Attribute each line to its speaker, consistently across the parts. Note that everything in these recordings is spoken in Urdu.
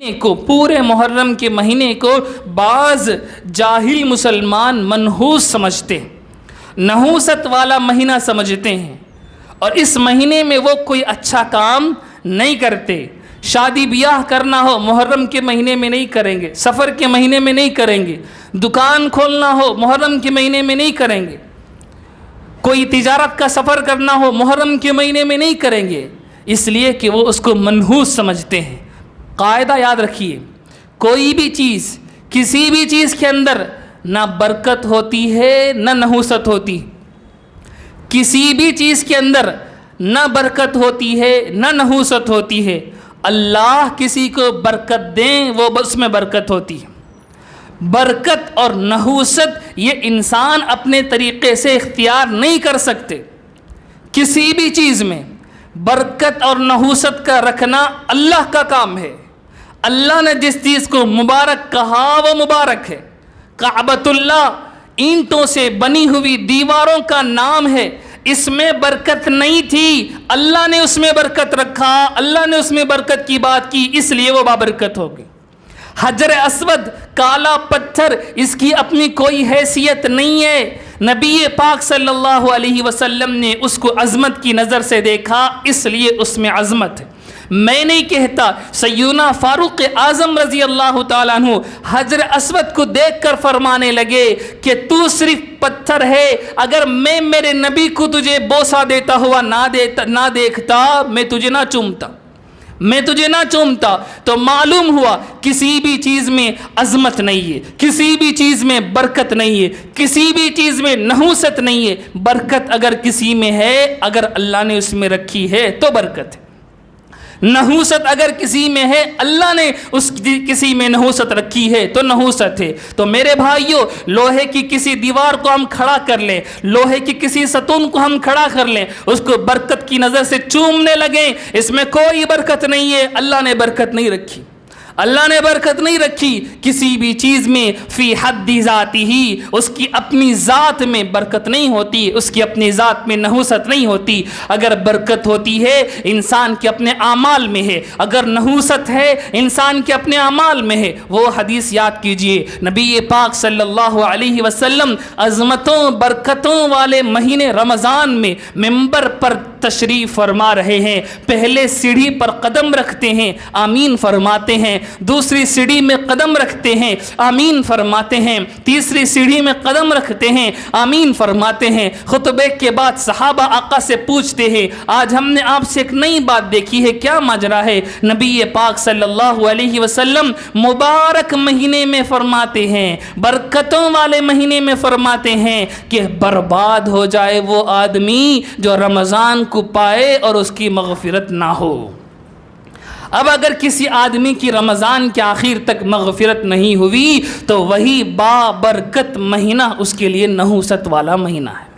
Speaker 1: کو پورے محرم کے مہینے کو بعض جاہل مسلمان منحوس سمجھتے ہیں، نحوست والا مہینہ سمجھتے ہیں، اور اس مہینے میں وہ کوئی اچھا کام نہیں کرتے۔ شادی بیاہ کرنا ہو محرم کے مہینے میں نہیں کریں گے، سفر کے مہینے میں نہیں کریں گے، دکان کھولنا ہو محرم کے مہینے میں نہیں کریں گے، کوئی تجارت کا سفر کرنا ہو محرم کے مہینے میں نہیں کریں گے، اس لیے کہ وہ اس کو منحوس سمجھتے ہیں۔ قاعدہ یاد رکھیے، کوئی بھی چیز، کسی بھی چیز کے اندر نہ برکت ہوتی ہے نہ نحوست ہوتی، کسی بھی چیز کے اندر نہ برکت ہوتی ہے نہ نحوست ہوتی ہے۔ اللہ کسی کو برکت دیں وہ اس میں برکت ہوتی ہے۔ برکت اور نحوست یہ انسان اپنے طریقے سے اختیار نہیں کر سکتے۔ کسی بھی چیز میں برکت اور نحوست کا رکھنا اللہ کا کام ہے۔ اللہ نے جس چیز کو مبارک کہا وہ مبارک ہے۔ کعبۃ اللہ اینٹوں سے بنی ہوئی دیواروں کا نام ہے، اس میں برکت نہیں تھی، اللہ نے اس میں برکت رکھا، اللہ نے اس میں برکت کی بات کی، اس لیے وہ بابرکت ہو گئی۔ حجر اسود کالا پتھر، اس کی اپنی کوئی حیثیت نہیں ہے، نبی پاک صلی اللہ علیہ وسلم نے اس کو عظمت کی نظر سے دیکھا، اس لیے اس میں عظمت ہے۔ میں نہیں کہتا، سیدنا فاروق اعظم رضی اللہ تعالیٰ عنہ حجر اسود کو دیکھ کر فرمانے لگے کہ تو صرف پتھر ہے، اگر میں میرے نبی کو تجھے بوسہ دیتا ہوا نہ دیکھتا، میں تجھے نہ چومتا، تو معلوم ہوا کسی بھی چیز میں عظمت نہیں ہے، کسی بھی چیز میں برکت نہیں ہے، کسی بھی چیز میں نحوست نہیں ہے۔ برکت اگر کسی میں ہے، اگر اللہ نے اس میں رکھی ہے تو برکت ہے، نحوست اگر کسی میں ہے، اللہ نے کسی میں نحوست رکھی ہے تو نحوست ہے۔ تو میرے بھائیوں، لوہے کی کسی دیوار کو ہم کھڑا کر لیں، لوہے کی کسی ستون کو ہم کھڑا کر لیں، اس کو برکت کی نظر سے چومنے لگیں، اس میں کوئی برکت نہیں ہے، اللہ نے برکت نہیں رکھی، اللہ نے برکت نہیں رکھی۔ کسی بھی چیز میں فی حد ذاتی ہی، اس کی اپنی ذات میں برکت نہیں ہوتی، اس کی اپنی ذات میں نحوست نہیں ہوتی۔ اگر برکت ہوتی ہے انسان کے اپنے اعمال میں ہے، اگر نحوست ہے انسان کے اپنے اعمال میں ہے۔ وہ حدیث یاد کیجئے، نبی پاک صلی اللہ علیہ وسلم عظمتوں برکتوں والے مہینے رمضان میں ممبر پر تشریف فرما رہے ہیں، پہلے سیڑھی پر قدم رکھتے ہیں، آمین فرماتے ہیں، دوسری سیڑھی میں قدم رکھتے ہیں، آمین فرماتے ہیں، تیسری سیڑھی میں قدم رکھتے ہیں، آمین فرماتے ہیں۔ خطبے کے بعد صحابہ آقا سے پوچھتے ہیں، آج ہم نے آپ سے ایک نئی بات دیکھی ہے، کیا ماجرا ہے؟ نبی پاک صلی اللہ علیہ وسلم مبارک مہینے میں فرماتے ہیں، برکتوں والے مہینے میں فرماتے ہیں کہ برباد ہو جائے وہ آدمی جو رمضان کو پائے اور اس کی مغفرت نہ ہو۔ اب اگر کسی آدمی کی رمضان کے آخر تک مغفرت نہیں ہوئی تو وہی بابرکت مہینہ اس کے لیے نحوست والا مہینہ ہے،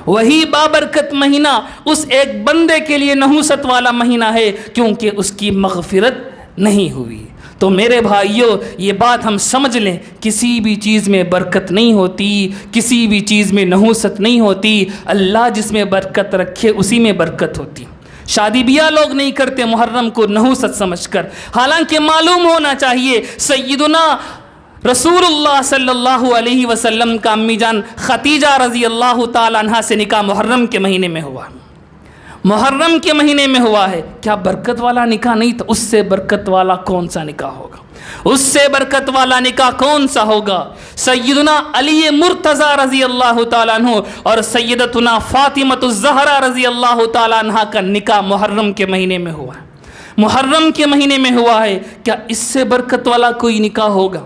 Speaker 1: وہی بابرکت مہینہ اس ایک بندے کے لیے نحوست والا مہینہ ہے، کیونکہ اس کی مغفرت نہیں ہوئی۔ تو میرے بھائیوں، یہ بات ہم سمجھ لیں، کسی بھی چیز میں برکت نہیں ہوتی، کسی بھی چیز میں نحوست نہیں ہوتی، اللہ جس میں برکت رکھے اسی میں برکت ہوتی۔ شادی بیاہ لوگ نہیں کرتے محرم کو نحوست سمجھ کر، حالانکہ معلوم ہونا چاہیے سیدنا رسول اللہ صلی اللہ علیہ وسلم کا امی جان خدیجہ رضی اللہ تعالیٰ عنہ سے نکاح محرم کے مہینے میں ہوا، محرم کے مہینے میں ہوا ہے۔ کیا برکت والا نکاح نہیں تھا؟ اس سے برکت والا کون سا نکاح ہوگا؟ اس سے برکت والا نکاح کون سا ہوگا؟ سیدنا علی مرتضی رضی اللہ تعالیٰ عنہ اور سیدتنا فاطمۃ الزہرا رضی اللہ تعالیٰ عنہ کا نکاح محرم کے مہینے میں ہوا ہے، محرم کے مہینے میں ہوا ہے۔ کیا اس سے برکت والا کوئی نکاح ہوگا؟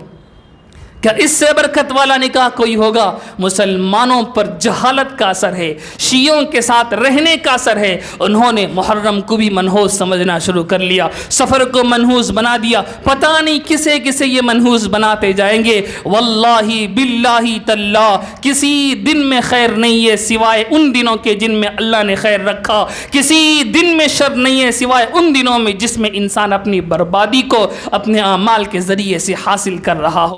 Speaker 1: کیا اس سے برکت والا نکاح کوئی ہوگا؟ مسلمانوں پر جہالت کا اثر ہے، شیعوں کے ساتھ رہنے کا اثر ہے، انہوں نے محرم کو بھی منحوس سمجھنا شروع کر لیا، سفر کو منحوس بنا دیا، پتہ نہیں کسے کسے یہ منحوس بناتے جائیں گے۔ واللہ باللہ تاللہ کسی دن میں خیر نہیں ہے سوائے ان دنوں کے جن میں اللہ نے خیر رکھا، کسی دن میں شر نہیں ہے سوائے ان دنوں میں جس میں انسان اپنی بربادی کو اپنے اعمال کے ذریعے سے حاصل کر رہا ہو۔